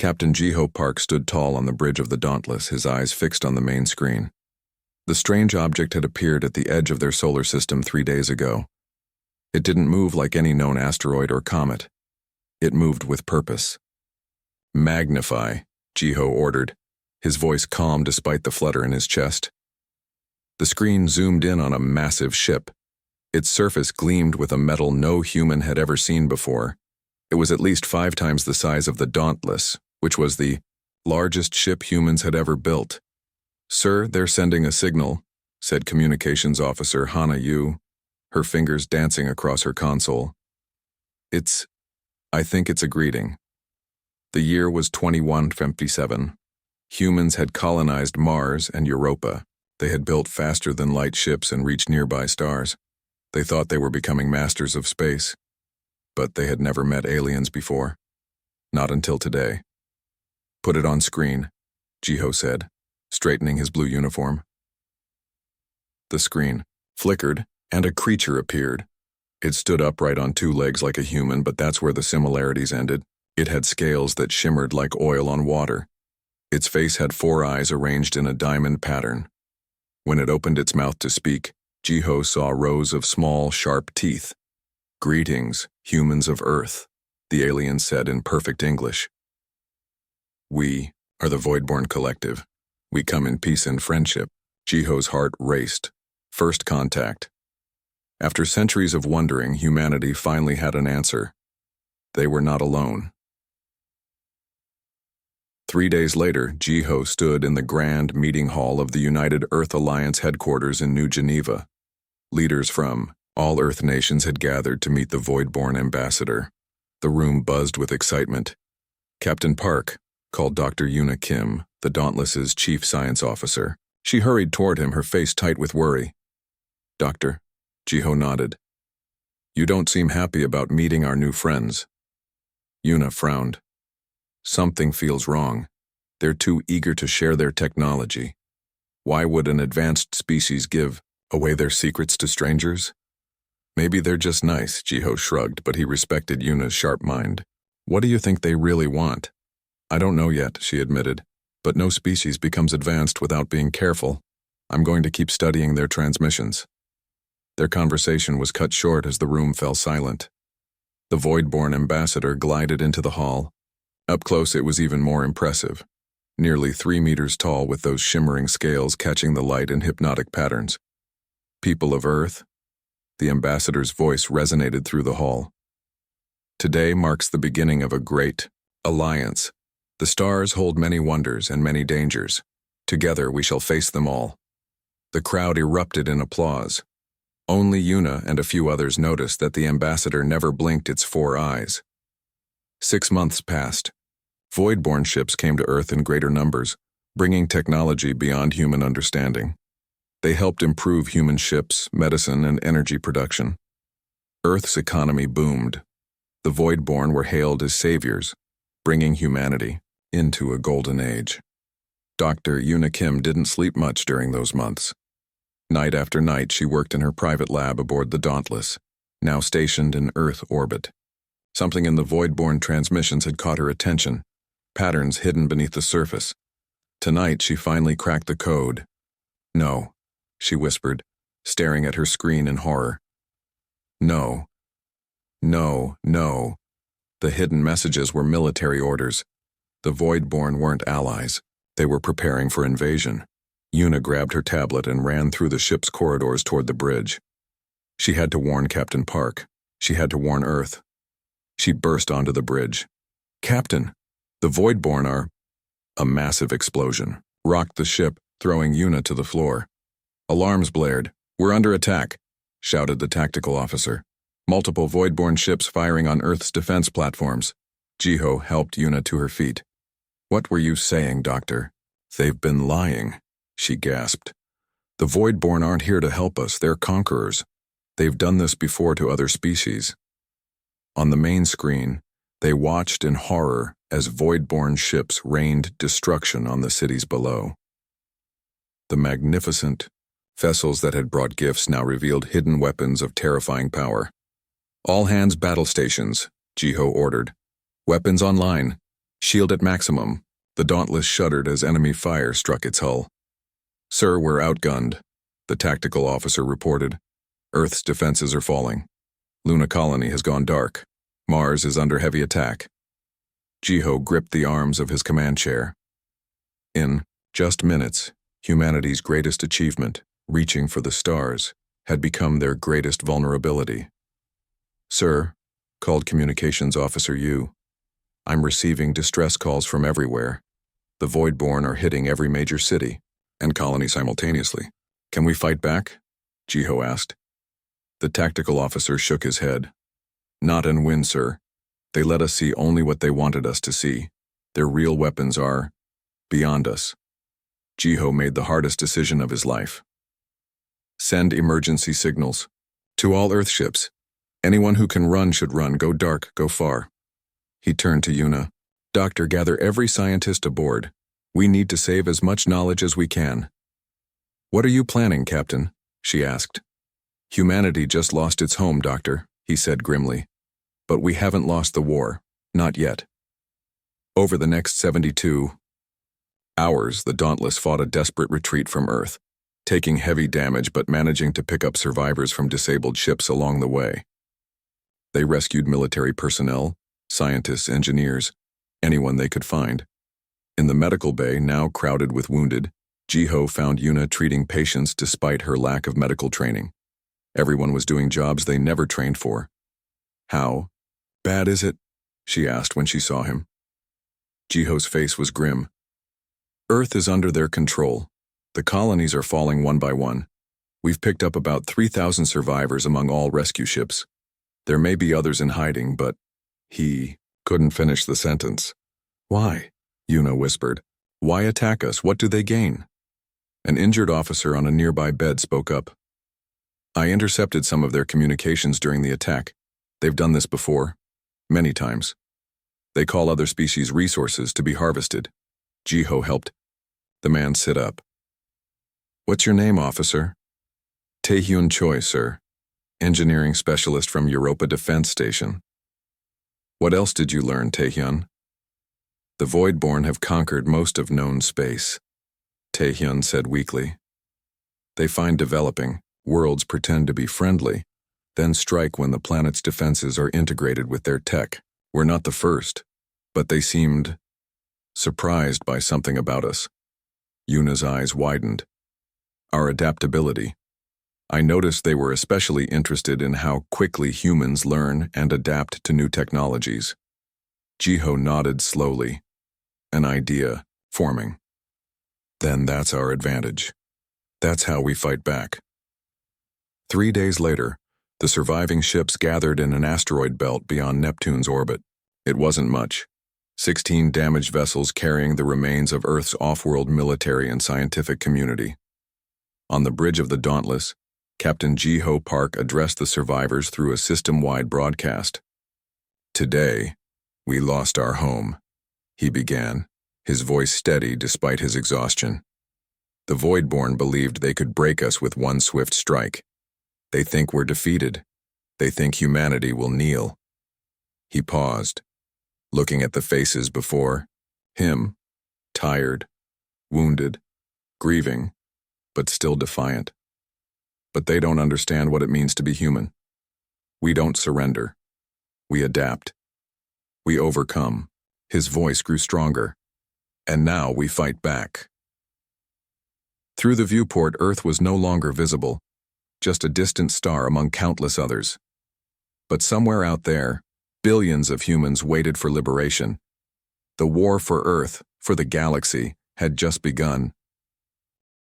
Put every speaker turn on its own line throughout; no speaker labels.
Captain Jiho Park stood tall on the bridge of the Dauntless, his eyes fixed on the main screen. The strange object had appeared at the edge of their solar system 3 days ago. It didn't move like any known asteroid or comet. It moved with purpose. "Magnify," Jiho ordered, his voice calm despite the flutter in his chest. The screen zoomed in on a massive ship. Its surface gleamed with a metal no human had ever seen before. It was at least 5 times the size of the Dauntless, which was the largest ship humans had ever built. "Sir, they're sending a signal," said Communications Officer Hana Yu, her fingers dancing across her console. I think it's a greeting." The year was 2157. Humans had colonized Mars and Europa. They had built faster-than-light ships and reached nearby stars. They thought they were becoming masters of space. But they had never met aliens before. Not until today. "Put it on screen," Jiho said, straightening his blue uniform. The screen flickered, and a creature appeared. It stood upright on 2 legs like a human, but that's where the similarities ended. It had scales that shimmered like oil on water. Its face had 4 eyes arranged in a diamond pattern. When it opened its mouth to speak, Jiho saw rows of small, sharp teeth. "Greetings, humans of Earth," the alien said in perfect English. "We are the Voidborn Collective. We come in peace and friendship." Jiho's heart raced. First contact. After centuries of wondering, humanity finally had an answer. They were not alone. 3 days later, Jiho stood in the grand meeting hall of the United Earth Alliance headquarters in New Geneva. Leaders from all Earth nations had gathered to meet the Voidborn ambassador. The room buzzed with excitement. Captain Park called Dr. Yuna Kim, the Dauntless's chief science officer. She hurried toward him, her face tight with worry. "Doctor," Jiho nodded. "You don't seem happy about meeting our new friends." Yuna frowned. "Something feels wrong. They're too eager to share their technology. Why would an advanced species give away their secrets to strangers?" "Maybe they're just nice," Jiho shrugged, but he respected Yuna's sharp mind. "What do you think they really want?" "I don't know yet," she admitted, "but no species becomes advanced without being careful. I'm going to keep studying their transmissions." Their conversation was cut short as the room fell silent. The Voidborn ambassador glided into the hall. Up close it was even more impressive. Nearly 3 meters tall with those shimmering scales catching the light in hypnotic patterns. "People of Earth," the ambassador's voice resonated through the hall. "Today marks the beginning of a great alliance. The stars hold many wonders and many dangers. Together we shall face them all." The crowd erupted in applause. Only Yuna and a few others noticed that the ambassador never blinked its 4 eyes. 6 months passed. Voidborn ships came to Earth in greater numbers, bringing technology beyond human understanding. They helped improve human ships, medicine, and energy production. Earth's economy boomed. The Voidborn were hailed as saviors, bringing humanity into a golden age. Dr. Yuna Kim didn't sleep much during those months. Night after night, she worked in her private lab aboard the Dauntless, now stationed in Earth orbit. Something in the Voidborn transmissions had caught her attention, patterns hidden beneath the surface. Tonight, she finally cracked the code. "No," she whispered, staring at her screen in horror. "No. No, no." The hidden messages were military orders. The Voidborn weren't allies. They were preparing for invasion. Yuna grabbed her tablet and ran through the ship's corridors toward the bridge. She had to warn Captain Park. She had to warn Earth. She burst onto the bridge. "Captain, the Voidborn are—" A massive explosion rocked the ship, throwing Yuna to the floor. "Alarms blared. We're under attack," shouted the tactical officer. "Multiple Voidborn ships firing on Earth's defense platforms." Jiho helped Yuna to her feet. "What were you saying, Doctor?" "They've been lying," she gasped. "The Voidborn aren't here to help us. They're conquerors. They've done this before to other species." On the main screen, they watched in horror as Voidborn ships rained destruction on the cities below. The magnificent vessels that had brought gifts now revealed hidden weapons of terrifying power. "All hands battle stations," Jiho ordered. "Weapons online. Shield at maximum. The Dauntless shuddered as enemy fire struck its hull. Sir, we're outgunned, the tactical officer reported. Earth's defenses are falling. Luna Colony has gone dark. Mars is under heavy attack. Jiho gripped the arms of his command chair. In just minutes, humanity's greatest achievement, reaching for the stars, had become their greatest vulnerability. Sir, called Communications Officer Yu, I'm receiving distress calls from everywhere. The Voidborn are hitting every major city and colony simultaneously. Can we fight back? Jiho asked. The tactical officer shook his head. Not and win, sir. They let us see only what they wanted us to see. Their real weapons are beyond us. Jiho made the hardest decision of his life. Send emergency signals. To all Earth ships. Anyone who can run should run. Go dark, go far. He turned to Yuna. Doctor, gather every scientist aboard. We need to save as much knowledge as we can. What are you planning, Captain? She asked. Humanity just lost its home, Doctor, he said grimly. But we haven't lost the war. Not yet. Over the next 72 hours, the Dauntless fought a desperate retreat from Earth, taking heavy damage but managing to pick up survivors from disabled ships along the way. They rescued military personnel, scientists, engineers, anyone they could find. In the medical bay, now crowded with wounded, Jiho found Yuna treating patients despite her lack of medical training. Everyone was doing jobs they never trained for. How bad is it? She asked when she saw him. Jiho's face was grim. Earth is under their control. The colonies are falling one by one. We've picked up about 3,000 survivors among all rescue ships. There may be others in hiding, but he couldn't finish the sentence. Why? Yuna whispered. Why attack us? What do they gain? An injured officer on a nearby bed spoke up. I intercepted some of their communications during the attack. They've done this before, many times. They call other species resources to be harvested. Jiho helped the man sit up. What's your name, officer? Taehyun Choi, sir. Engineering specialist from Europa Defense Station. What else did you learn, Taehyun? The Voidborn have conquered most of known space, Taehyun said weakly. They find developing worlds pretend to be friendly, then strike when the planet's defenses are integrated with their tech. We're not the first, but they seemed surprised by something about us. Yuna's eyes widened. Our adaptability. I noticed they were especially interested in how quickly humans learn and adapt to new technologies. Jiho nodded slowly, an idea forming. Then that's our advantage. That's how we fight back. 3 days later, the surviving ships gathered in an asteroid belt beyond Neptune's orbit. It wasn't much. 16 damaged vessels carrying the remains of Earth's off-world military and scientific community. On the bridge of the Dauntless, Captain Jiho Park addressed the survivors through a system-wide broadcast. Today, we lost our home, he began, his voice steady despite his exhaustion. The Voidborn believed they could break us with one swift strike. They think we're defeated. They think humanity will kneel. He paused, looking at the faces before him, tired, wounded, grieving, but still defiant. But they don't understand what it means to be human. We don't surrender. We adapt. We overcome. His voice grew stronger. And now we fight back. Through the viewport, Earth was no longer visible, just a distant star among countless others. But somewhere out there, billions of humans waited for liberation. The war for Earth, for the galaxy, had just begun.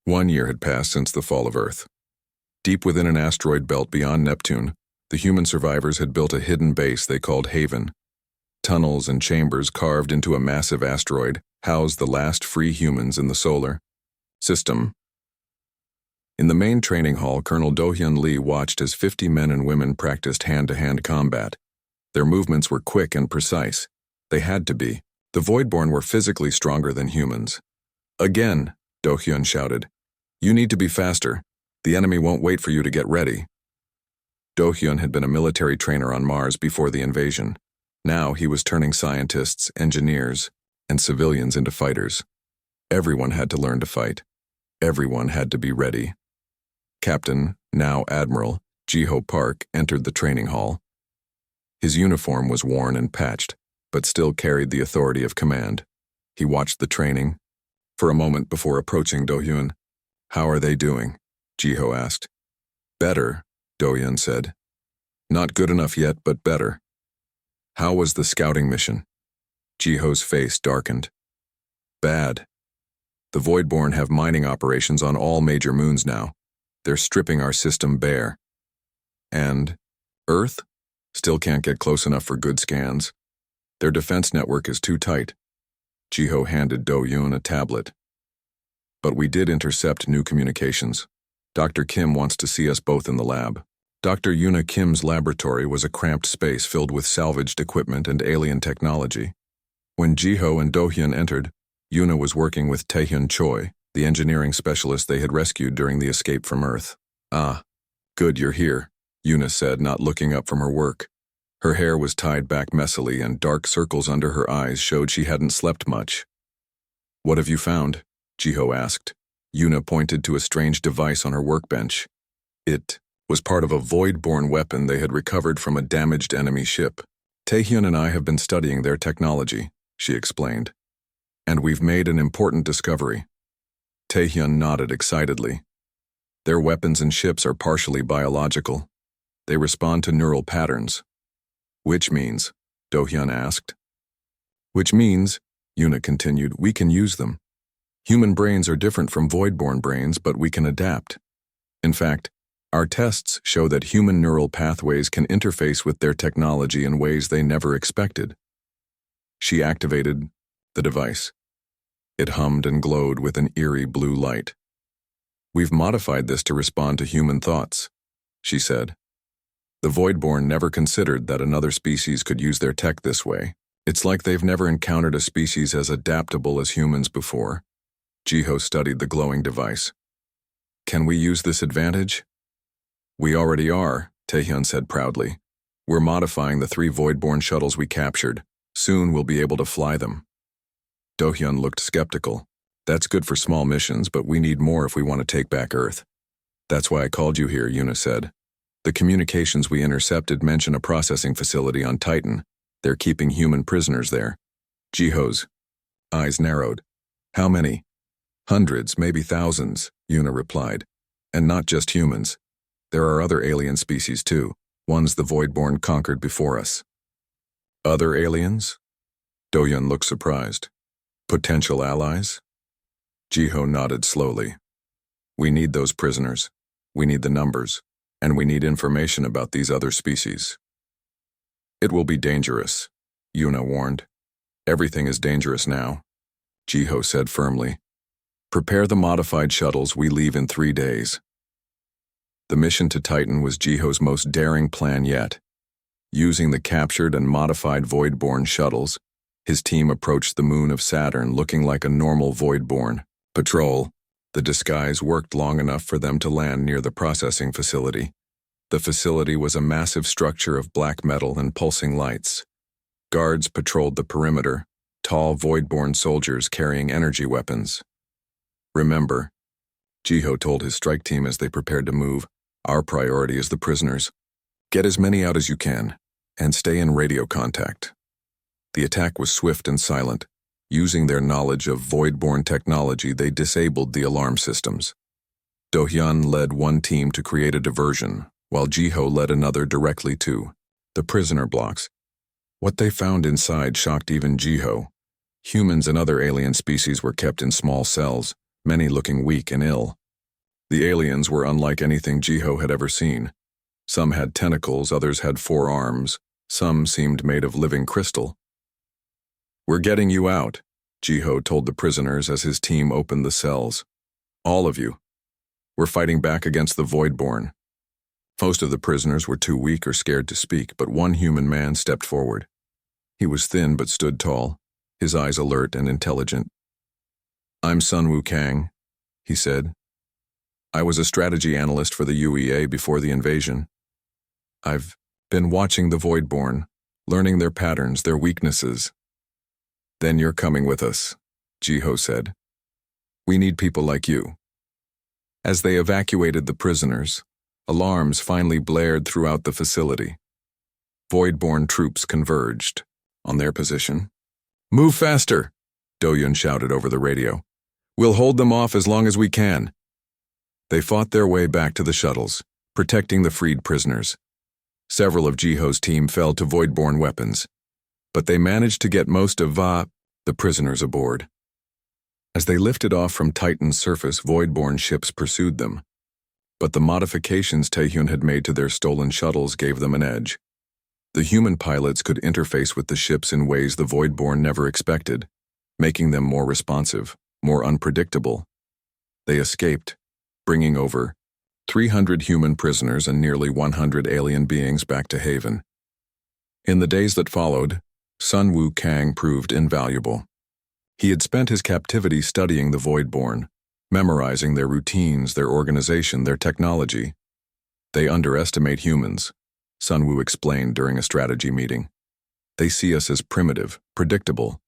1 year had passed since the fall of Earth. Deep within an asteroid belt beyond Neptune, the human survivors had built a hidden base they called Haven. Tunnels and chambers carved into a massive asteroid housed the last free humans in the solar system. In the main training hall, Colonel Do-hyun Lee watched as 50 men and women practiced hand-to-hand combat. Their movements were quick and precise. They had to be. The Voidborn were physically stronger than humans. Again, Do-hyun shouted. You need to be faster. The enemy won't wait for you to get ready. Do-hyun had been a military trainer on Mars before the invasion. Now he was turning scientists, engineers, and civilians into fighters. Everyone had to learn to fight. Everyone had to be ready. Captain, now Admiral, Jiho Park entered the training hall. His uniform was worn and patched, but still carried the authority of command. He watched the training for a moment before approaching Do-hyun. "How are they doing?" Jiho asked. "Better," Do-hyun said. "Not good enough yet, but better." "How was the scouting mission?" Jiho's face darkened. "Bad. The Voidborn have mining operations on all major moons now. They're stripping our system bare. And Earth still can't get close enough for good scans. Their defense network is too tight." Jiho handed Do-hyun a tablet. "But we did intercept new communications. Dr. Kim wants to see us both in the lab." Dr. Yuna Kim's laboratory was a cramped space filled with salvaged equipment and alien technology. When Jiho and Do-hyun entered, Yuna was working with Taehyun Choi, the engineering specialist they had rescued during the escape from Earth. "Ah, good you're here," Yuna said, not looking up from her work. Her hair was tied back messily and dark circles under her eyes showed she hadn't slept much. "What have you found?" Jiho asked. Yuna pointed to a strange device on her workbench. It was part of a void-born weapon they had recovered from a damaged enemy ship. "Taehyun and I have been studying their technology," she explained. "And we've made an important discovery." Taehyun nodded excitedly. "Their weapons and ships are partially biological. They respond to neural patterns." "Which means?" Do-hyun asked. "Which means," Yuna continued, "we can use them. Human brains are different from void-born brains, but we can adapt. In fact, our tests show that human neural pathways can interface with their technology in ways they never expected." She activated the device. It hummed and glowed with an eerie blue light. "We've modified this to respond to human thoughts," she said. "The Voidborn never considered that another species could use their tech this way. It's like they've never encountered a species as adaptable as humans before." Jiho studied the glowing device. "Can we use this advantage?" "We already are," Taehyun said proudly. "We're modifying the 3 Voidborn shuttles we captured. Soon we'll be able to fly them." Do-hyun looked skeptical. "That's good for small missions, but we need more if we want to take back Earth." "That's why I called you here," Yuna said. "The communications we intercepted mention a processing facility on Titan. They're keeping human prisoners there." Jiho's eyes narrowed. "How many?" "Hundreds, maybe thousands," Yuna replied. "And not just humans. There are other alien species too, ones the Voidborn conquered before us." "Other aliens?" Do-hyun looked surprised. "Potential allies?" Jiho nodded slowly. "We need those prisoners. We need the numbers. And we need information about these other species." "It will be dangerous," Yuna warned. "Everything is dangerous now," Jiho said firmly. "Prepare the modified shuttles. We leave in 3 days." The mission to Titan was Jiho's most daring plan yet. Using the captured and modified Voidborn shuttles, his team approached the moon of Saturn looking like a normal Voidborn patrol. The disguise worked long enough for them to land near the processing facility. The facility was a massive structure of black metal and pulsing lights. Guards patrolled the perimeter, tall Voidborn soldiers carrying energy weapons. "Remember," Jiho told his strike team as they prepared to move, "our priority is the prisoners. Get as many out as you can, and stay in radio contact." The attack was swift and silent. Using their knowledge of Voidborn technology, they disabled the alarm systems. Do-hyun led one team to create a diversion, while Jiho led another directly to the prisoner blocks. What they found inside shocked even Jiho. Humans and other alien species were kept in small cells, many looking weak and ill. The aliens were unlike anything Jiho had ever seen. Some had tentacles, others had 4 arms, some seemed made of living crystal. "We're getting you out," Jiho told the prisoners as his team opened the cells. "All of you. We're fighting back against the Voidborn." Most of the prisoners were too weak or scared to speak, but one human man stepped forward. He was thin but stood tall, his eyes alert and intelligent. "I'm Sun Kang," he said. "I was a strategy analyst for the UEA before the invasion. I've been watching the Voidborn, learning their patterns, their weaknesses." Then you're coming with us, Jiho said. We need people like you. As they evacuated the prisoners, alarms finally blared throughout the facility. Void-born troops converged on their position. Move faster, Do-Yun shouted over the radio. We'll hold them off as long as we can. They fought their way back to the shuttles, protecting the freed prisoners. Several of Jiho's team fell to void-born weapons, but they managed to get most of the prisoners aboard. As they lifted off from Titan's surface, void-born ships pursued them. But the modifications Taehyun had made to their stolen shuttles gave them an edge. The human pilots could interface with the ships in ways the void-born never expected, making them more responsive, more unpredictable. They escaped, bringing over 300 human prisoners and nearly 100 alien beings back to Haven. In the days that followed, Sun Wukong proved invaluable. He had spent his captivity studying the Void-born, memorizing their routines, their organization, their technology. They underestimate humans, Sun Wu explained during a strategy meeting. They see us as primitive, predictable.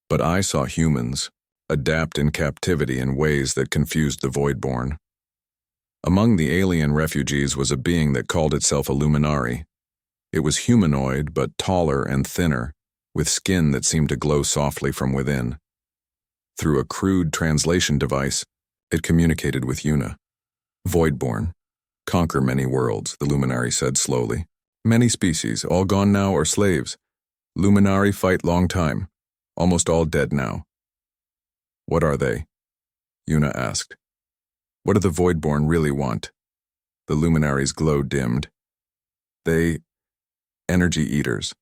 But I saw humans adapt in captivity in ways that confused the Void-born. Among the alien refugees was a being that called itself a Luminari. It was humanoid, but taller and thinner, with skin that seemed to glow softly from within. Through a crude translation device, it communicated with Yuna. Void-born. Conquer many worlds, the Luminari said slowly. Many species, all gone now, are slaves. Luminari fight long time. Almost all dead now. What are they? Yuna asked. What do the Void-born really want? The Luminari's glow dimmed. They, energy eaters,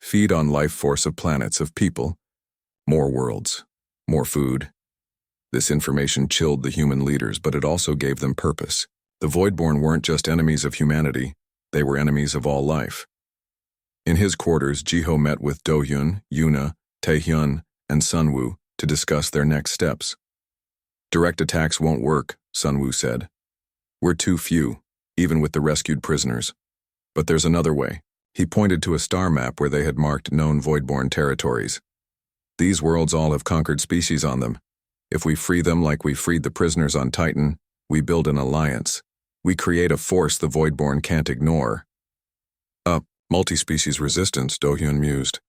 feed on life force of planets, of people. More worlds, more food. This information chilled the human leaders, but it also gave them purpose. The Void-born weren't just enemies of humanity, they were enemies of all life. In his quarters, Jiho met with Do-Yun, Yuna, Taehyun, and Sun Wu to discuss their next steps. Direct attacks won't work, Sun Wu said. We're too few, even with the rescued prisoners. But there's another way. He pointed to a star map where they had marked known Void-born territories. These worlds all have conquered species on them. If we free them like we freed the prisoners on Titan, we build an alliance. We create a force the Void-born can't ignore. Multi-species resistance, Do-Hyun mused.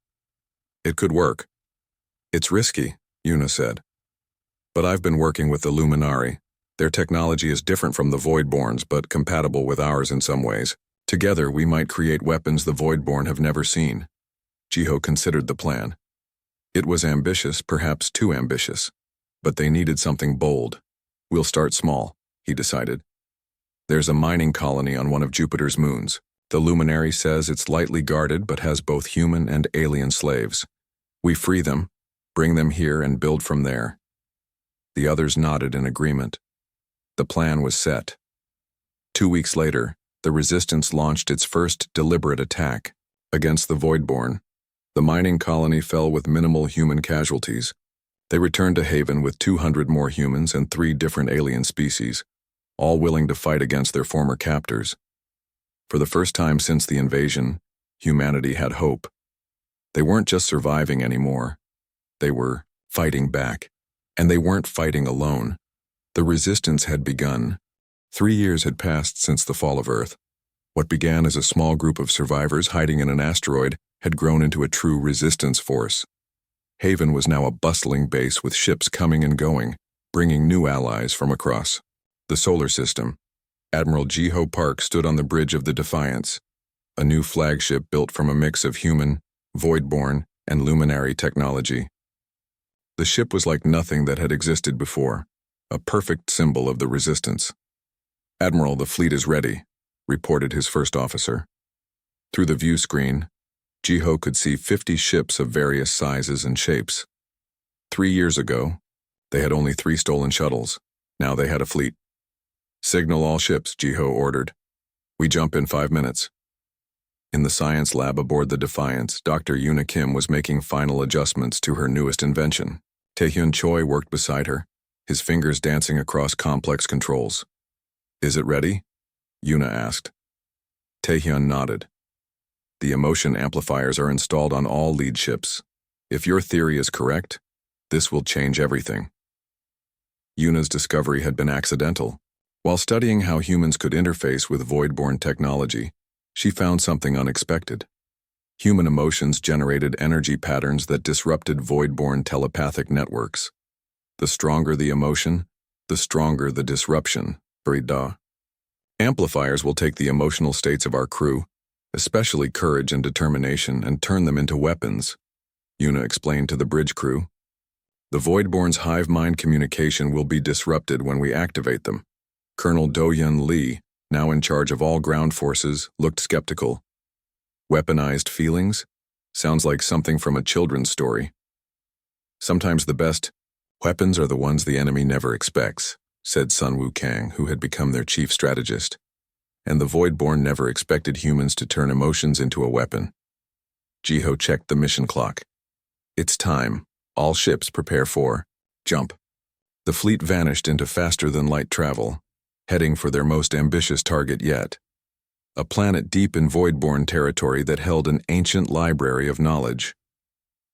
It could work. It's risky, Yuna said. But I've been working with the Luminari. Their technology is different from the Void-born's, but compatible with ours in some ways. Together, we might create weapons the Void-born have never seen. Jiho considered the plan. It was ambitious, perhaps too ambitious. But they needed something bold. We'll start small, he decided. There's a mining colony on one of Jupiter's moons. The Luminary says it's lightly guarded but has both human and alien slaves. We free them, bring them here, and build from there. The others nodded in agreement. The plan was set. 2 weeks later, the Resistance launched its first deliberate attack against the Void-born. The mining colony fell with minimal human casualties. They returned to Haven with 200 more humans and 3 different alien species, all willing to fight against their former captors. For the first time since the invasion, humanity had hope. They weren't just surviving anymore. They were fighting back. And they weren't fighting alone. The Resistance had begun. 3 years had passed since the fall of Earth. What began as a small group of survivors hiding in an asteroid had grown into a true resistance force. Haven was now a bustling base with ships coming and going, bringing new allies from across the solar system. Admiral Jiho Park stood on the bridge of the Defiance, a new flagship built from a mix of human, Void-born, and Luminary technology. The ship was like nothing that had existed before, a perfect symbol of the Resistance. Admiral, the fleet is ready, reported his first officer. Through the view screen, Jiho could see 50 ships of various sizes and shapes. 3 years ago, they had only 3 stolen shuttles. Now they had a fleet. Signal all ships, Jiho ordered. We jump in 5 minutes. In the science lab aboard the Defiance, Dr. Yuna Kim was making final adjustments to her newest invention. Taehyun Choi worked beside her, his fingers dancing across complex controls. Is it ready? Yuna asked. Taehyun nodded. The emotion amplifiers are installed on all lead ships. If your theory is correct, this will change everything. Yuna's discovery had been accidental. While studying how humans could interface with void-born technology, she found something unexpected. Human emotions generated energy patterns that disrupted void-born telepathic networks. The stronger the emotion, the stronger the disruption. Amplifiers will take the emotional states of our crew, especially courage and determination, and turn them into weapons, Yuna explained to the bridge crew. The Voidborn's hive mind communication will be disrupted when we activate them. Colonel Do-Yun Lee, now in charge of all ground forces, looked skeptical. Weaponized feelings? Sounds like something from a children's story. Sometimes the best weapons are the ones the enemy never expects, said Sun Wukong, who had become their chief strategist. And the Voidborn never expected humans to turn emotions into a weapon. Jiho checked the mission clock. It's time. All ships prepare for jump. The fleet vanished into faster-than-light travel, heading for their most ambitious target yet. A planet deep in Voidborn territory that held an ancient library of knowledge.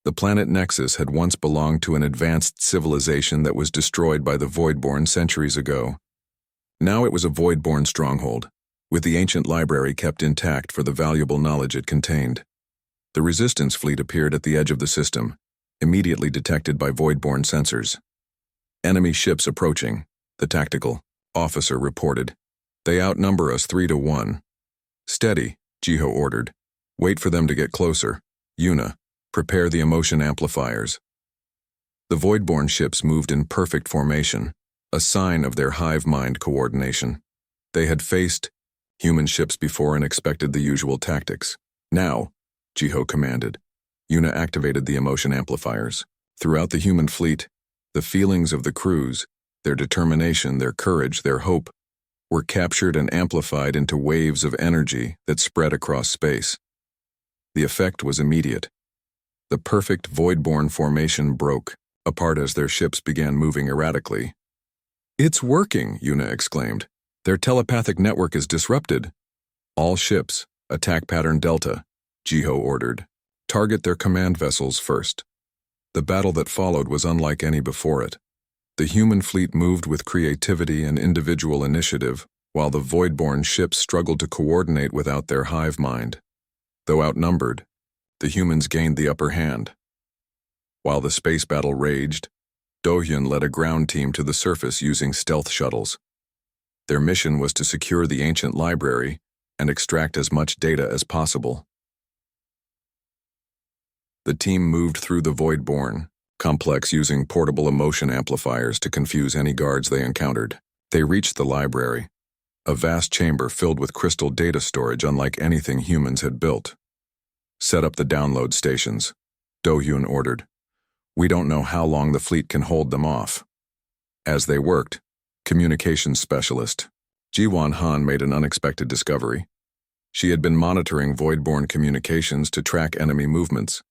The planet Nexus had once belonged to an advanced civilization that was destroyed by the Voidborn centuries ago. Now it was a Voidborn stronghold, with the ancient library kept intact for the valuable knowledge it contained. The Resistance fleet appeared at the edge of the system, immediately detected by Voidborn sensors. Enemy ships approaching, the tactical officer reported. They outnumber us 3-1. Steady, Jiho ordered. Wait for them to get closer. Yuna, prepare the emotion amplifiers. The Voidborn ships moved in perfect formation, a sign of their hive mind coordination. They had faced human ships before and expected the usual tactics. Now, Jiho commanded. Yuna activated the emotion amplifiers. Throughout the human fleet, the feelings of the crews, their determination, their courage, their hope, were captured and amplified into waves of energy that spread across space. The effect was immediate. The perfect Voidborn formation broke apart as their ships began moving erratically. It's working, Yuna exclaimed. Their telepathic network is disrupted. All ships, attack pattern Delta, Jiho ordered. Target their command vessels first. The battle that followed was unlike any before it. The human fleet moved with creativity and individual initiative, while the Voidborn ships struggled to coordinate without their hive mind. Though outnumbered, the humans gained the upper hand. While the space battle raged, Do-Hyun led a ground team to the surface using stealth shuttles. Their mission was to secure the ancient library and extract as much data as possible. The team moved through the Voidborn complex using portable emotion amplifiers to confuse any guards they encountered. They reached the library, a vast chamber filled with crystal data storage unlike anything humans had built. Set up the download stations, Do-Hyun ordered. We don't know how long the fleet can hold them off. As they worked, communications specialist Ji-Won Han made an unexpected discovery. She had been monitoring Voidborn communications to track enemy movements,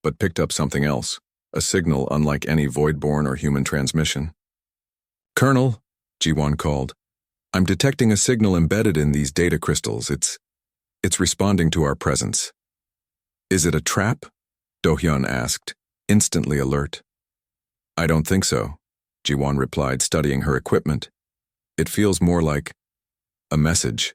but picked up something else, a signal unlike any Voidborn or human transmission. Colonel, Ji-Won called, I'm detecting a signal embedded in these data crystals. It's responding to our presence. Is it a trap? Do-Hyun asked, instantly alert. I don't think so, Ji-Won replied, studying her equipment. It feels more like a message,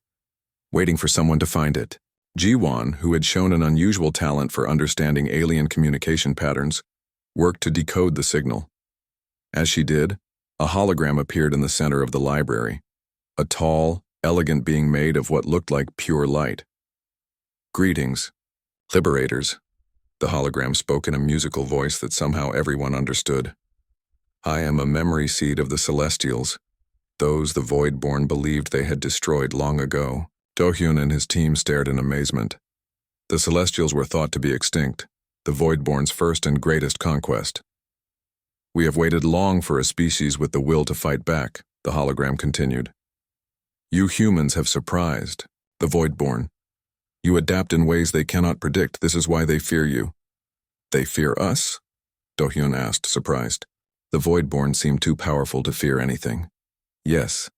waiting for someone to find it. Ji-Won, who had shown an unusual talent for understanding alien communication patterns, worked to decode the signal. As she did, a hologram appeared in the center of the library, a tall, elegant being made of what looked like pure light. Greetings, liberators, the hologram spoke in a musical voice that somehow everyone understood. I am a memory seed of the Celestials, those the Voidborn believed they had destroyed long ago. Do-Hyun and his team stared in amazement. The Celestials were thought to be extinct, the Voidborn's first and greatest conquest. We have waited long for a species with the will to fight back, the hologram continued. You humans have surprised the Voidborn. You adapt in ways they cannot predict. This is why they fear you. They fear us? Do-Hyun asked, surprised. The Voidborn seemed too powerful to fear anything. Yes,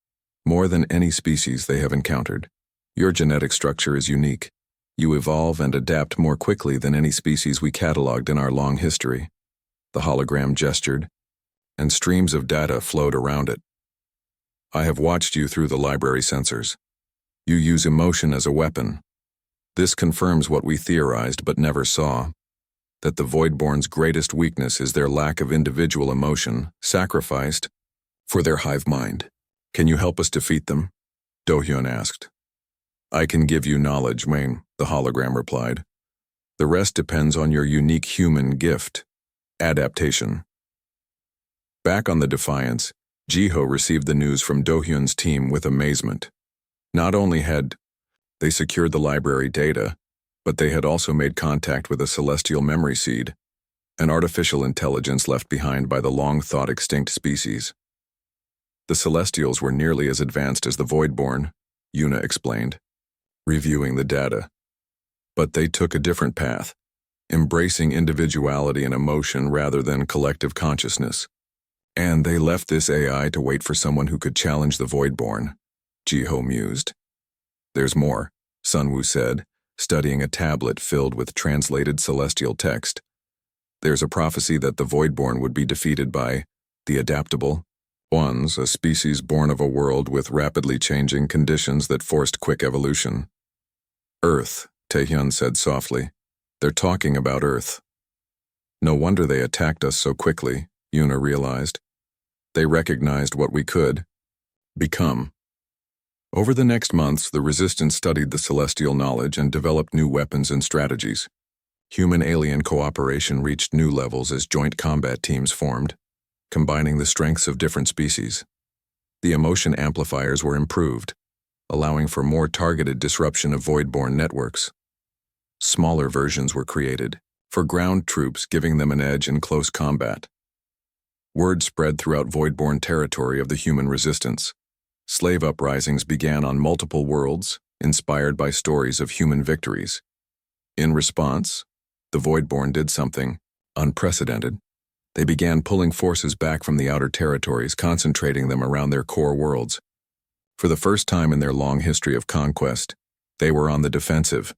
more than any species they have encountered. Your genetic structure is unique. You evolve and adapt more quickly than any species we cataloged in our long history. The hologram gestured, and streams of data flowed around it. I have watched you through the library sensors. You use emotion as a weapon. This confirms what we theorized but never saw, that the Voidborn's greatest weakness is their lack of individual emotion, sacrificed for their hive mind. Can you help us defeat them? Do-hyun asked. I can give you knowledge, Wayne, the hologram replied. The rest depends on your unique human gift, adaptation. Back on the Defiance, Jiho received the news from Do-hyun's team with amazement. Not only had they secured the library data, but they had also made contact with a celestial memory seed, an artificial intelligence left behind by the long-thought extinct species. The Celestials were nearly as advanced as the Voidborn, Yuna explained, reviewing the data. But they took a different path, embracing individuality and emotion rather than collective consciousness. And they left this AI to wait for someone who could challenge the Voidborn, Jiho mused. There's more, Sunwoo said, studying a tablet filled with translated celestial text. There's a prophecy that the Voidborn would be defeated by the adaptable ones, a species born of a world with rapidly changing conditions that forced quick evolution. Earth, Taehyun said softly. They're talking about Earth. No wonder they attacked us so quickly, Yuna realized. They recognized what we could become. Over the next months, the Resistance studied the celestial knowledge and developed new weapons and strategies. Human-alien cooperation reached new levels as joint combat teams formed, combining the strengths of different species. The emotion amplifiers were improved, allowing for more targeted disruption of Voidborn networks. Smaller versions were created, for ground troops, giving them an edge in close combat. Word spread throughout Voidborn territory of the human resistance. Slave uprisings began on multiple worlds, inspired by stories of human victories. In response, the Voidborn did something unprecedented. They began pulling forces back from the outer territories, concentrating them around their core worlds. For the first time in their long history of conquest, they were on the defensive.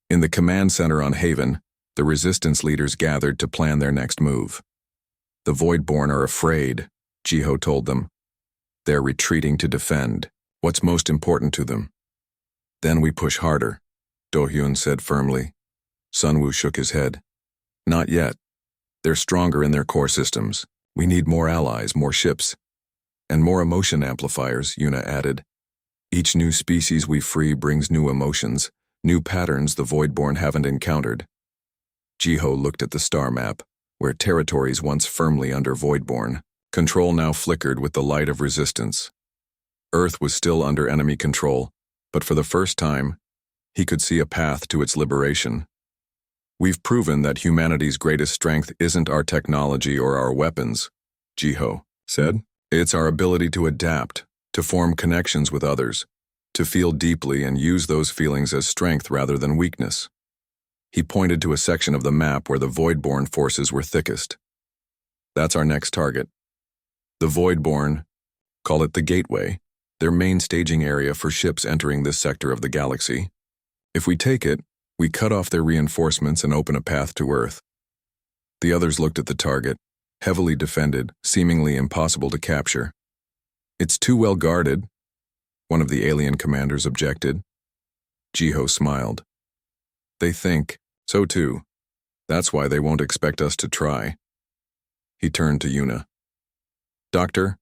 In the command center on Haven, the Resistance leaders gathered to plan their next move. The Voidborn are afraid, Jiho told them. They're retreating to defend what's most important to them. Then we push harder, Do-hyun said firmly. Sunwoo shook his head. Not yet. They're stronger in their core systems. We need more allies, more ships. And more emotion amplifiers, Yuna added. Each new species we free brings new emotions, new patterns the Voidborn haven't encountered. Jiho looked at the star map, where territories once firmly under Voidborn, control now flickered with the light of resistance. Earth was still under enemy control, but for the first time, he could see a path to its liberation. We've proven that humanity's greatest strength isn't our technology or our weapons, Jiho said. It's our ability to adapt, to form connections with others, to feel deeply and use those feelings as strength rather than weakness. He pointed to a section of the map where the Voidborn forces were thickest. That's our next target. The Voidborn, call it the Gateway, their main staging area for ships entering this sector of the galaxy. If we take it, we cut off their reinforcements and open a path to Earth. The others looked at the target, heavily defended, seemingly impossible to capture. It's too well guarded, one of the alien commanders objected. Jiho smiled. They think, so too. That's why they won't expect us to try. He turned to Yuna. Doctor,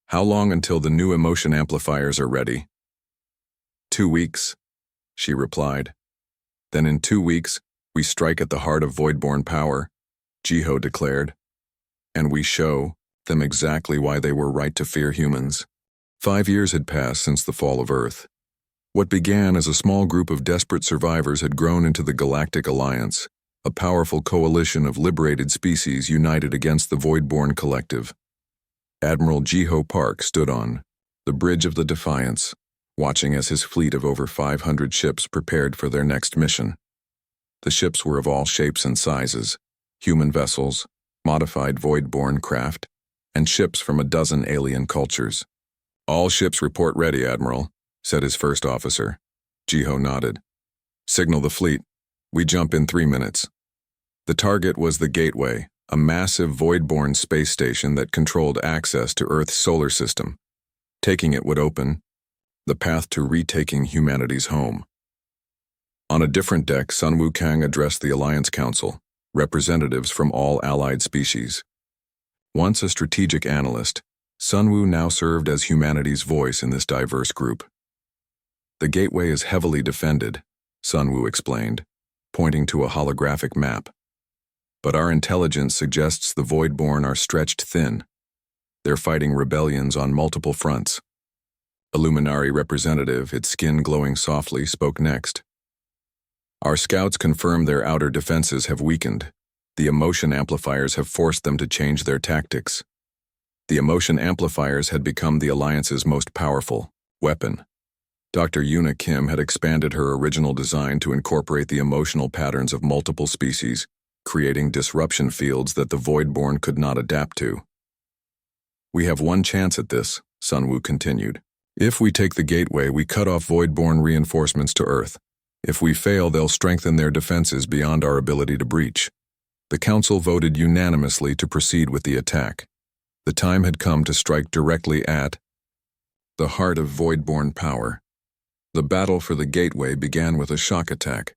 how long until the new emotion amplifiers are ready? 2 weeks, she replied. Then in 2 weeks, we strike at the heart of Voidborn power, Jiho declared. And we show them exactly why they were right to fear humans. 5 years had passed since the fall of Earth. What began as a small group of desperate survivors had grown into the Galactic Alliance, a powerful coalition of liberated species united against the Voidborn collective. Admiral Jiho Park stood on the bridge of the Defiance, watching as his fleet of over 500 ships prepared for their next mission. The ships were of all shapes and sizes, human vessels, modified Voidborn craft, and ships from a dozen alien cultures. All ships report ready, Admiral, said his first officer. Jiho nodded. Signal the fleet. We jump in 3 minutes. The target was the Gateway, a massive void-borne space station that controlled access to Earth's solar system. Taking it would open the path to retaking humanity's home. On a different deck, Sun Wukong addressed the Alliance Council, representatives from all allied species. Once a strategic analyst, Sun Wu now served as humanity's voice in this diverse group. The Gateway is heavily defended, Sun Wu explained, pointing to a holographic map. But our intelligence suggests the Voidborn are stretched thin. They're fighting rebellions on multiple fronts. A Luminari representative, its skin glowing softly, spoke next. Our scouts confirm their outer defenses have weakened. The emotion amplifiers have forced them to change their tactics. The emotion amplifiers had become the Alliance's most powerful weapon. Dr. Yuna Kim had expanded her original design to incorporate the emotional patterns of multiple species, creating disruption fields that the Voidborn could not adapt to. We have one chance at this, Sun Wu continued. If we take the Gateway, we cut off Voidborn reinforcements to Earth. If we fail, they'll strengthen their defenses beyond our ability to breach. The Council voted unanimously to proceed with the attack. The time had come to strike directly at the heart of Voidborn power. The battle for the Gateway began with a shock attack.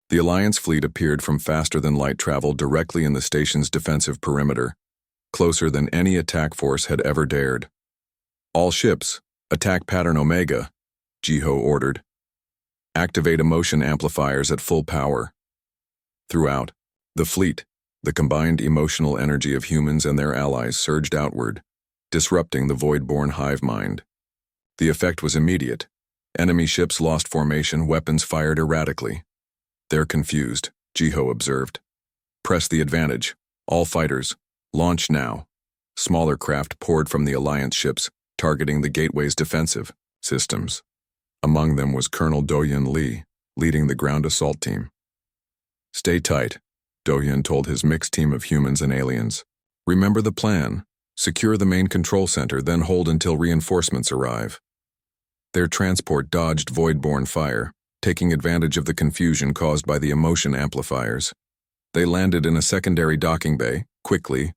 The Alliance fleet appeared from faster-than-light travel directly in the station's defensive perimeter, closer than any attack force had ever dared. All ships, attack pattern Omega, Jiho ordered. Activate emotion amplifiers at full power. Throughout the fleet, the combined emotional energy of humans and their allies surged outward, disrupting the Voidborn hive mind. The effect was immediate. Enemy ships lost formation, weapons fired erratically. They're confused, Jiho observed. Press the advantage. All fighters, launch now. Smaller craft poured from the Alliance ships, targeting the Gateway's defensive systems. Among them was Colonel Do-Hyun Lee, leading the ground assault team. Stay tight, Do-Hyun told his mixed team of humans and aliens. Remember the plan. Secure the main control center, then hold until reinforcements arrive. Their transport dodged Voidborn fire, taking advantage of the confusion caused by the emotion amplifiers. They landed in a secondary docking bay, quickly,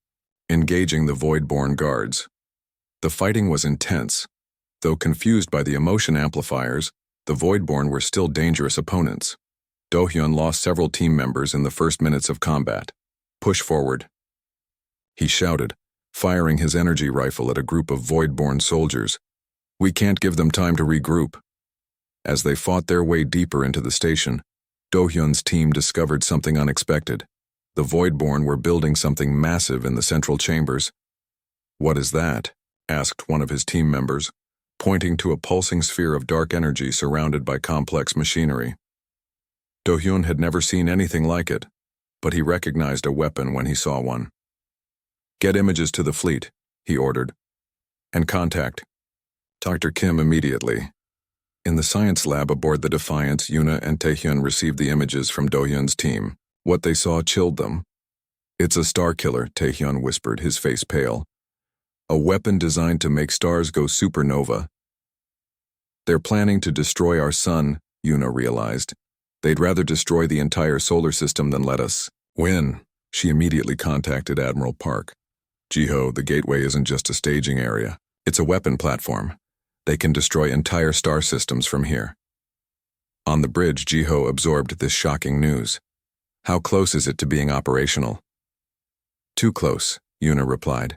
engaging the Voidborn guards. The fighting was intense. Though confused by the emotion amplifiers, the Voidborn were still dangerous opponents. Do-Hyun lost several team members in the first minutes of combat. Push forward, he shouted, firing his energy rifle at a group of Voidborn soldiers. We can't give them time to regroup. As they fought their way deeper into the station, Do-Hyun's team discovered something unexpected. The Voidborn were building something massive in the central chambers. What is that? Asked one of his team members, pointing to a pulsing sphere of dark energy surrounded by complex machinery. Do-Hyun had never seen anything like it, but he recognized a weapon when he saw one. Get images to the fleet, he ordered. And contact Dr. Kim immediately. In the science lab aboard the Defiant, Yuna and Taehyun received the images from Do-Hyun's team. What they saw chilled them. It's a star killer, Taehyun whispered, his face pale. A weapon designed to make stars go supernova. They're planning to destroy our sun, Yuna realized. They'd rather destroy the entire solar system than let us win. She immediately contacted Admiral Park. Jiho, the Gateway isn't just a staging area. It's a weapon platform. They can destroy entire star systems from here. On the bridge, Jiho absorbed this shocking news. How close is it to being operational? Too close, Yuna replied.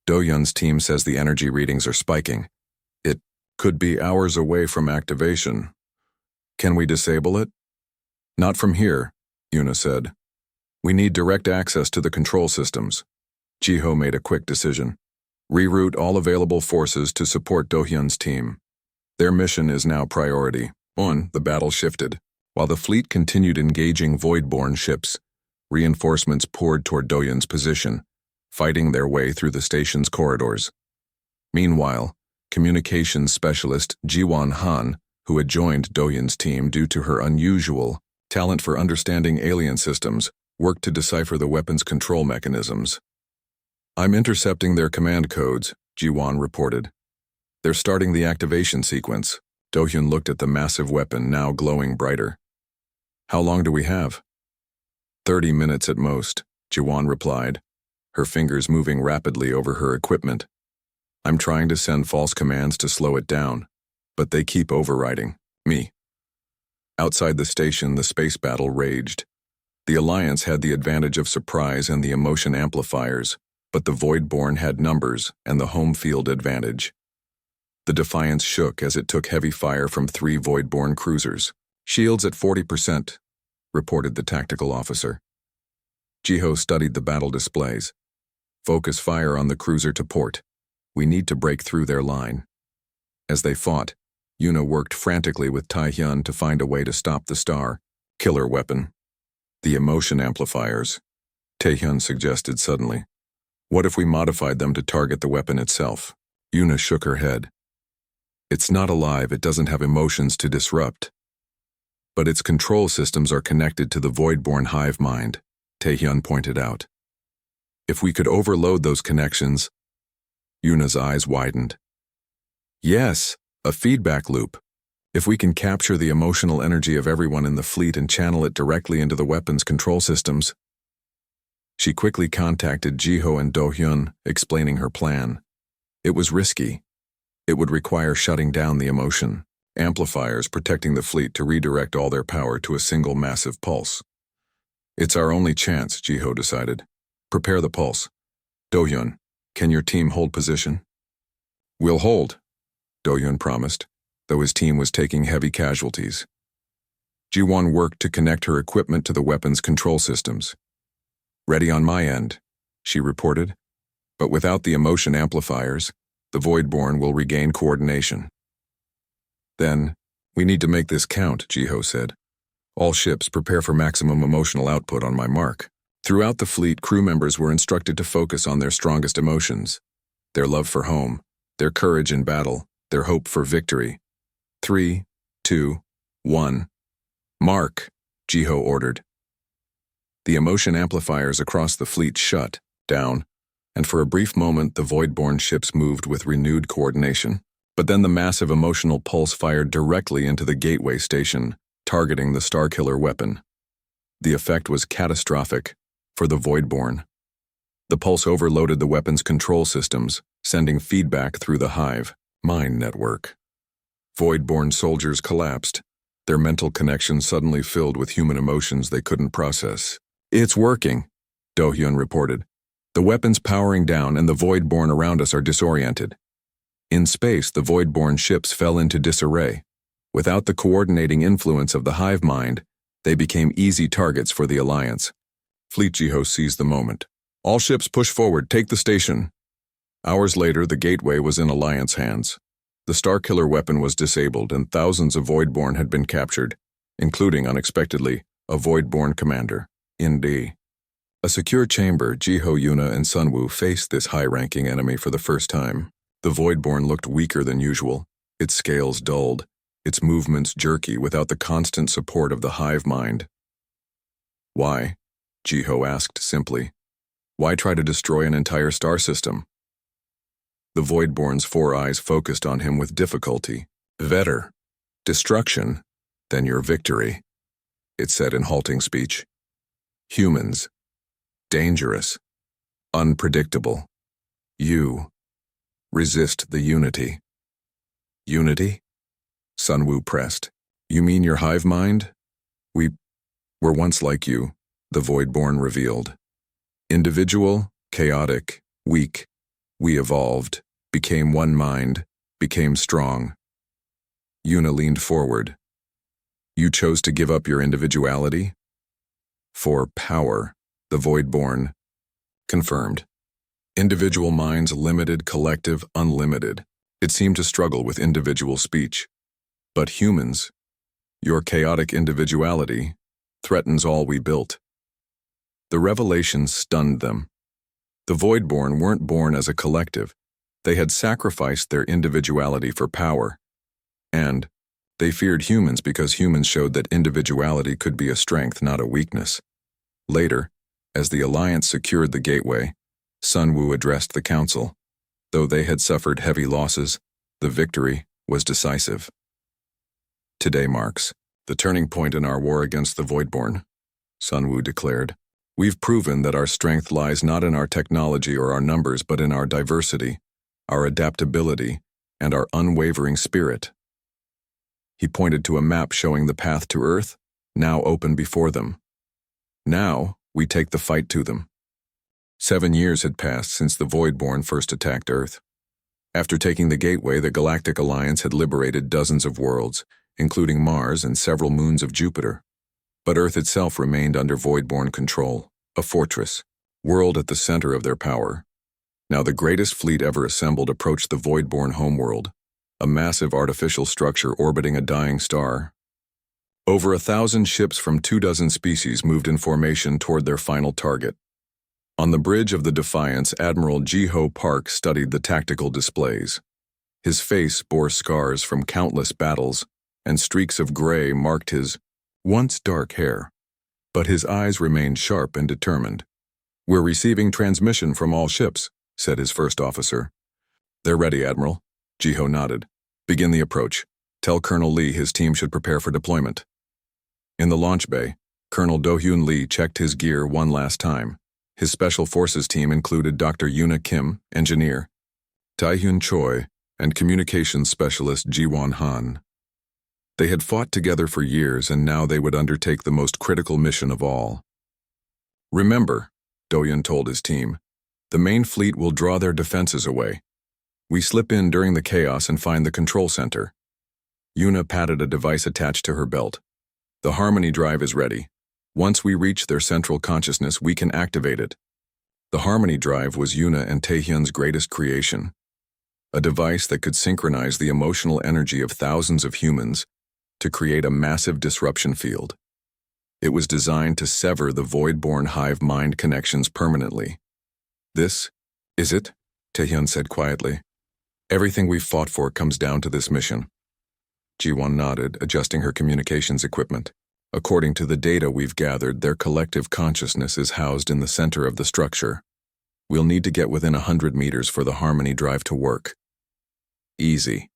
Do-Hyun's team says the energy readings are spiking. It could be hours away from activation. Can we disable it? Not from here, Yuna said. We need direct access to the control systems. Jiho made a quick decision. Reroute all available forces to support Do-Hyun's team. Their mission is now priority. The battle shifted. While the fleet continued engaging Voidborn ships, reinforcements poured toward Do-Hyun's position, fighting their way through the station's corridors. Meanwhile, communications specialist Jiwon Han, who had joined Do-Hyun's team due to her unusual talent for understanding alien systems, worked to decipher the weapon's control mechanisms. I'm intercepting their command codes, Jiwon reported. They're starting the activation sequence. Do-Hyun looked at the massive weapon, now glowing brighter. How long do we have? 30 minutes at most, Jiwan replied, her fingers moving rapidly over her equipment. I'm trying to send false commands to slow it down, but they keep overriding me. Outside the station, the space battle raged. The Alliance had the advantage of surprise and the emotion amplifiers, but the Voidborn had numbers and the home field advantage. The Defiance shook as it took heavy fire from 3 Voidborn cruisers. Shields at 40%, reported the tactical officer. Jiho studied the battle displays. Focus fire on the cruiser to port. We need to break through their line. As they fought, Yuna worked frantically with Tai-hyun to find a way to stop the star killer weapon. The emotion amplifiers, Tae-hyun suggested suddenly. What if we modified them to target the weapon itself? Yuna shook her head. It's not alive, it doesn't have emotions to disrupt. But its control systems are connected to the Voidborn hive mind, Tae-hyun pointed out. If we could overload those connections, Yuna's eyes widened. Yes, a feedback loop. If we can capture the emotional energy of everyone in the fleet and channel it directly into the weapon's control systems. She quickly contacted Jiho and Do-hyun, explaining her plan. It was risky. It would require shutting down the emotion amplifiers, protecting the fleet to redirect all their power to a single massive pulse. It's our only chance, Jiho decided. Prepare the pulse. Do-hyun, can your team hold position? We'll hold, Do-hyun promised, though his team was taking heavy casualties. Ji-won worked to connect her equipment to the weapon's control systems. Ready on my end, she reported, but without the emotion amplifiers, the Voidborn will regain coordination. Then, we need to make this count, Jiho said. All ships prepare for maximum emotional output on my mark. Throughout the fleet, crew members were instructed to focus on their strongest emotions, their love for home, their courage in battle, their hope for victory. 3, 2, 1. Mark, Jiho ordered. The emotion amplifiers across the fleet shut down, and for a brief moment the Voidborn ships moved with renewed coordination. But then the massive emotional pulse fired directly into the gateway station, targeting the Starkiller weapon. The effect was catastrophic for the Voidborn. The pulse overloaded the weapon's control systems, sending feedback through the hive mind network. Voidborn soldiers collapsed, their mental connections suddenly filled with human emotions they couldn't process. It's working, Do-hyun reported. The weapon's powering down and the Voidborn around us are disoriented. In space, the Voidborn ships fell into disarray. Without the coordinating influence of the hive mind, they became easy targets for the Alliance. Fleet Jiho seized the moment. All ships push forward, take the station. Hours later, the gateway was in Alliance hands. The Starkiller weapon was disabled and thousands of Voidborn had been captured, including, unexpectedly, a Voidborn commander, In-D. A secure chamber, Jiho, Yuna, and Sunwoo faced this high-ranking enemy for the first time. The Voidborn looked weaker than usual, its scales dulled, its movements jerky without the constant support of the hive mind. Why? Jiho asked simply. Why try to destroy an entire star system? The Voidborn's 4 eyes focused on him with difficulty. Better destruction than your victory, it said in halting speech. Humans. Dangerous. Unpredictable. You. Resist the unity. Unity? Sunwoo pressed. You mean your hive mind? We were once like you, the Voidborn revealed. Individual, chaotic, weak. We evolved, became one mind, became strong. Yuna leaned forward. You chose to give up your individuality? For power, the Voidborn confirmed. Individual minds limited, collective unlimited. It seemed to struggle with individual speech. But humans, your chaotic individuality, threatens all we built. The revelation stunned them. The Voidborn weren't born as a collective. They had sacrificed their individuality for power. And they feared humans because humans showed that individuality could be a strength, not a weakness. Later, as the Alliance secured the gateway, Sunwoo addressed the Council. Though they had suffered heavy losses, the victory was decisive. Today marks The turning point in our war against the Voidborn, Sun Wu declared. We've proven that our strength lies not in our technology or our numbers, but in our diversity, our adaptability, and our unwavering spirit. He pointed to a map showing the path to Earth, now open before them. Now, we take the fight to them. 7 years had passed since the Voidborn first attacked Earth. After taking the Gateway, the Galactic Alliance had liberated dozens of worlds, including Mars and several moons of Jupiter. But Earth itself remained under Voidborn control, a fortress, world at the center of their power. Now the greatest fleet ever assembled approached the Voidborn homeworld, a massive artificial structure orbiting a dying star. Over 1,000 ships from 24 species moved in formation toward their final target. On the bridge of the Defiance, Admiral Ji-Ho Park studied the tactical displays. His face bore scars from countless battles, and streaks of gray marked his once dark hair. But his eyes remained sharp and determined. "We're receiving transmission from all ships," said his first officer. "They're ready, Admiral." Ji-Ho nodded. "Begin the approach. Tell Colonel Lee his team should prepare for deployment." In the launch bay, Colonel Do-Hyun Lee checked his gear one last time. His Special Forces team included Dr. Yuna Kim, engineer, Tae-Hyun Choi, and communications specialist Ji-Won Han. They had fought together for years, and now they would undertake the most critical mission of all. "Remember," Do-Hyun told his team, "the main fleet will draw their defenses away. We slip in during the chaos and find the control center." Yuna patted a device attached to her belt. "The Harmony Drive is ready. Once we reach their central consciousness, we can activate it." The Harmony Drive was Yuna and Taehyun's greatest creation, a device that could synchronize the emotional energy of thousands of humans to create a massive disruption field. It was designed to sever the Voidborn hive mind connections permanently. "This is it," Taehyun said quietly. "Everything we've fought for comes down to this mission." Ji-Won nodded, adjusting her communications equipment. "According to the data we've gathered, their collective consciousness is housed in the center of the structure. We'll need to get within 100 meters for the Harmony Drive to work." "Easy,"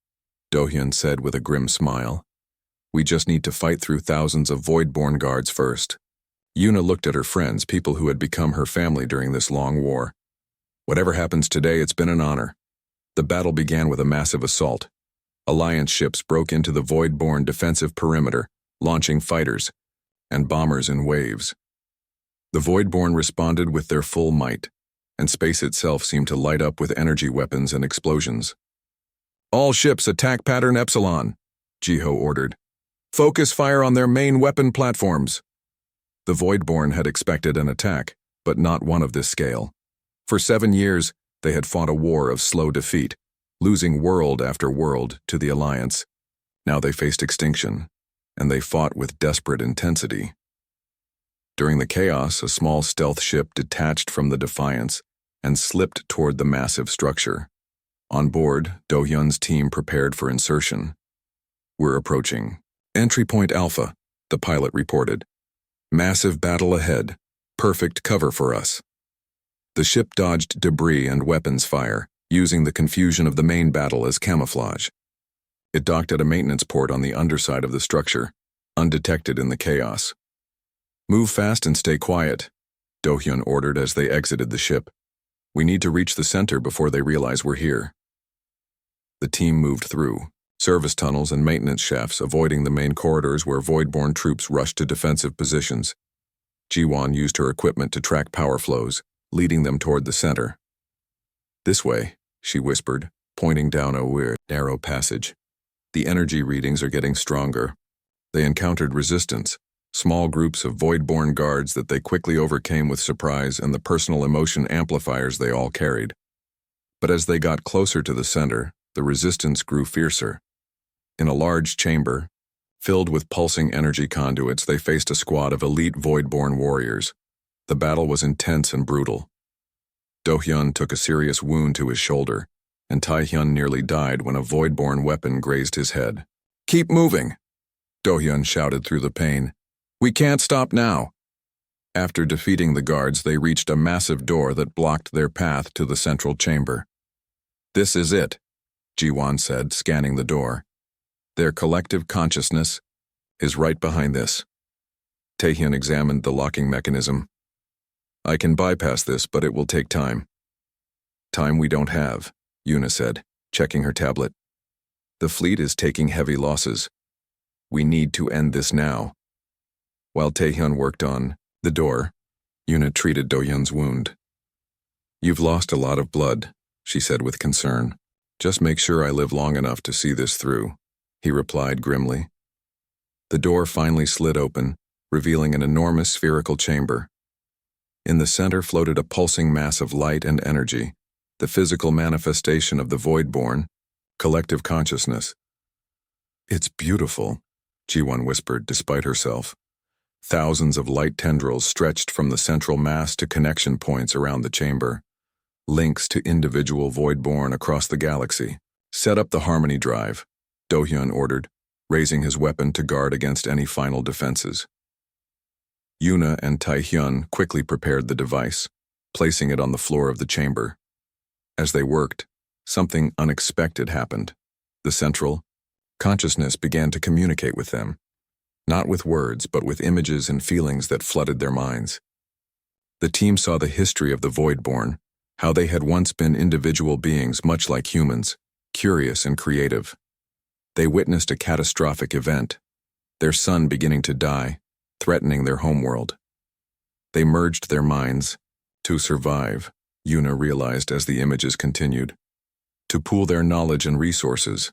Do-Hyun said with a grim smile. "We just need to fight through thousands of Voidborn guards first." Yuna looked at her friends, people who had become her family during this long war. "Whatever happens today, it's been an honor." The battle began with a massive assault. Alliance ships broke into the Voidborn defensive perimeter, launching fighters and bombers in waves. The Voidborn responded with their full might, and space itself seemed to light up with energy weapons and explosions. "All ships attack pattern Epsilon," Ji-Ho ordered. "Focus fire on their main weapon platforms." The Voidborn had expected an attack, but not one of this scale. For 7 years, they had fought a war of slow defeat, losing world after world to the Alliance. Now they faced extinction, and they fought with desperate intensity. During the chaos, a small stealth ship detached from the Defiance and slipped toward the massive structure. On board, Do-Hyun's team prepared for insertion. "We're approaching Entry Point Alpha," the pilot reported. "Massive battle ahead. Perfect cover for us." The ship dodged debris and weapons fire, using the confusion of the main battle as camouflage. It docked at a maintenance port on the underside of the structure, undetected in the chaos. "Move fast and stay quiet," Do-Hyun ordered as they exited the ship. "We need to reach the center before they realize we're here." The team moved through service tunnels and maintenance shafts, avoiding the main corridors where Voidborn troops rushed to defensive positions. Ji-Won used her equipment to track power flows, leading them toward the center. "This way," she whispered, pointing down a weird, narrow passage. "The energy readings are getting stronger." They encountered resistance, small groups of Voidborn guards that they quickly overcame with surprise and the personal emotion amplifiers they all carried. But as they got closer to the center, the resistance grew fiercer. In a large chamber, filled with pulsing energy conduits, they faced a squad of elite Voidborn warriors. The battle was intense and brutal. Do-Hyun took a serious wound to his shoulder, and Tae-Hyun nearly died when a Voidborn weapon grazed his head. "Keep moving," Do-Hyun shouted through the pain. "We can't stop now." After defeating the guards, they reached a massive door that blocked their path to the central chamber. "This is it," Ji-Won said, scanning the door. "Their collective consciousness, is right behind this. Taehyun examined the locking mechanism. I can bypass this, but it will take time. Time we don't have, Yuna said, checking her tablet. The fleet is taking heavy losses. We need to end this now. While Taehyun worked on the door, Yuna treated Do-hyun's wound. You've lost a lot of blood, she said with concern. Just make sure I live long enough to see this through, he replied grimly. The door finally slid open, revealing an enormous spherical chamber. In the center floated a pulsing mass of light and energy, the physical manifestation of the Voidborn, collective consciousness. It's beautiful, Ji-won whispered despite herself. Thousands of light tendrils stretched from the central mass to connection points around the chamber, links to individual Voidborn across the galaxy. Set up the Harmony Drive, Do-hyun ordered, raising his weapon to guard against any final defenses. Yuna and Taehyun quickly prepared the device, placing it on the floor of the chamber. As they worked, something unexpected happened. The central consciousness began to communicate with them, not with words, but with images and feelings that flooded their minds. The team saw the history of the Voidborn, how they had once been individual beings much like humans, curious and creative. They witnessed a catastrophic event, their son beginning to die, threatening their homeworld. They merged their minds to survive, Yuna realized as the images continued, to pool their knowledge and resources.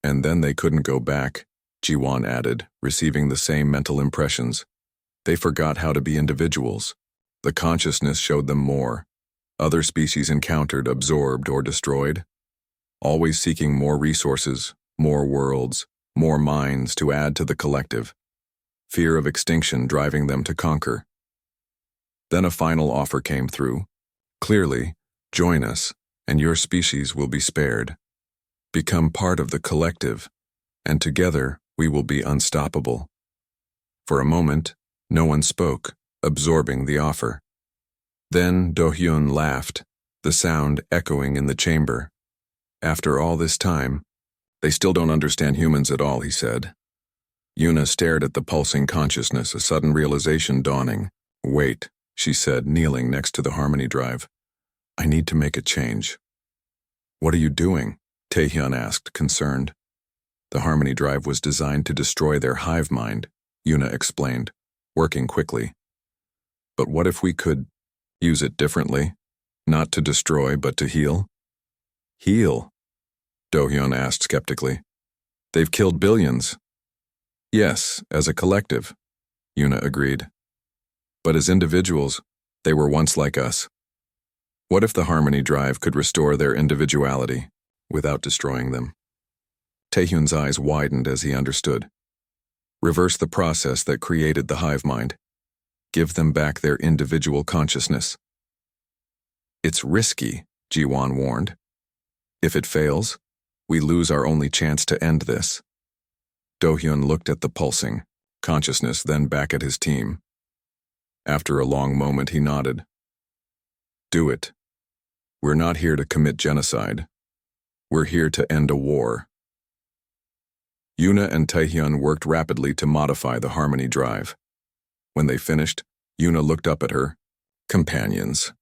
And then they couldn't go back, Ji-won added, receiving the same mental impressions. They forgot how to be individuals. The consciousness showed them more. Other species encountered, absorbed, or destroyed, always seeking more resources, more worlds, more minds to add to the collective. Fear of extinction driving them to conquer. Then a final offer came through. Clearly, join us, and your species will be spared. Become part of the collective, and together we will be unstoppable. For a moment, no one spoke, absorbing the offer. Then Do-hyun laughed, the sound echoing in the chamber. After all this time, they still don't understand humans at all, he said. Yuna stared at the pulsing consciousness, a sudden realization dawning. Wait, she said, kneeling next to the Harmony Drive. I need to make a change. What are you doing? Taehyun asked, concerned. The Harmony Drive was designed to destroy their hive mind, Yuna explained, working quickly. But what if we could use it differently? Not to destroy, but to heal? Heal? Do-hyun asked skeptically. They've killed billions. Yes, as a collective, Yuna agreed. But as individuals, they were once like us. What if the Harmony Drive could restore their individuality without destroying them? Taehyun's eyes widened as he understood. Reverse the process that created the hive mind. Give them back their individual consciousness. It's risky, Ji-won warned. If it fails, we lose our only chance to end this. Do-hyun looked at the pulsing consciousness, then back at his team. After a long moment, he nodded. Do it. We're not here to commit genocide. We're here to end a war. Yuna and Taehyun worked rapidly to modify the Harmony Drive. When they finished, Yuna looked up at her. Companions.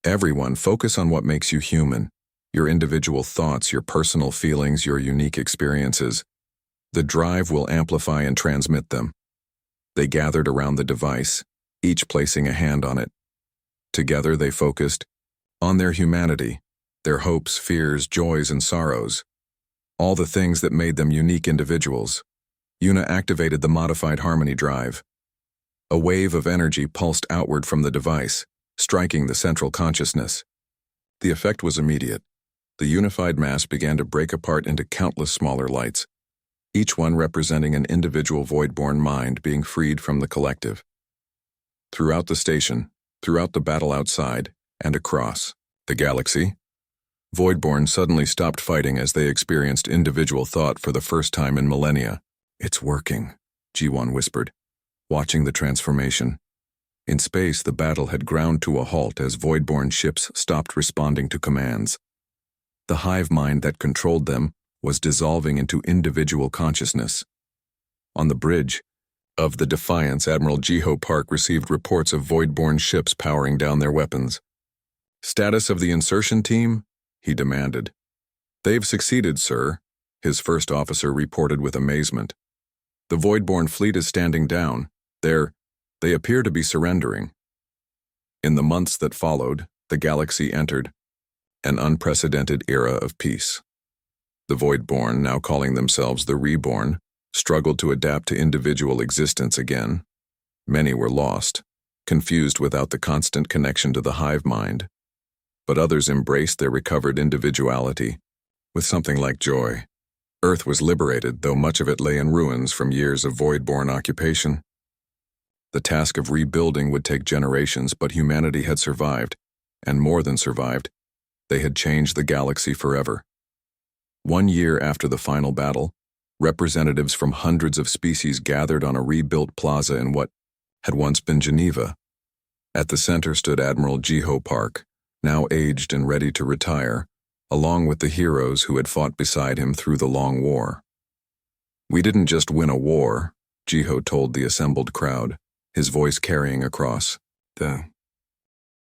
Everyone, focus on what makes you human. Your individual thoughts, your personal feelings, your unique experiences. The drive will amplify and transmit them. They gathered around the device, each placing a hand on it. Together they focused on their humanity, their hopes, fears, joys, and sorrows. All the things that made them unique individuals. Yuna activated the modified Harmony Drive. A wave of energy pulsed outward from the device, striking the central consciousness. The effect was immediate. The unified mass began to break apart into countless smaller lights, each one representing an individual Voidborn mind being freed from the collective. Throughout the station, throughout the battle outside, and across the galaxy, Voidborn suddenly stopped fighting as they experienced individual thought for the first time in millennia. It's working, Ji-won whispered, watching the transformation. In space, the battle had ground to a halt as Voidborn ships stopped responding to commands. The hive mind that controlled them was dissolving into individual consciousness. On the bridge of the Defiance, Admiral Jiho Park received reports of void-born ships powering down their weapons. "Status of the insertion team?" he demanded. "They've succeeded, sir," his first officer reported with amazement. "The void-born fleet is standing down. They appear to be surrendering." In the months that followed, the galaxy entered an unprecedented era of peace. The void-born, now calling themselves the Reborn, struggled to adapt to individual existence again. Many were lost, confused without the constant connection to the hive mind. But others embraced their recovered individuality with something like joy. Earth was liberated, though much of it lay in ruins from years of void-born occupation. The task of rebuilding would take generations, but humanity had survived, and more than survived, they had changed the galaxy forever. 1 year after the final battle, representatives from hundreds of species gathered on a rebuilt plaza in what had once been Geneva. At the center stood Admiral Jiho Park, now aged and ready to retire, along with the heroes who had fought beside him through the long war. "We didn't just win a war," Jiho told the assembled crowd, his voice carrying across.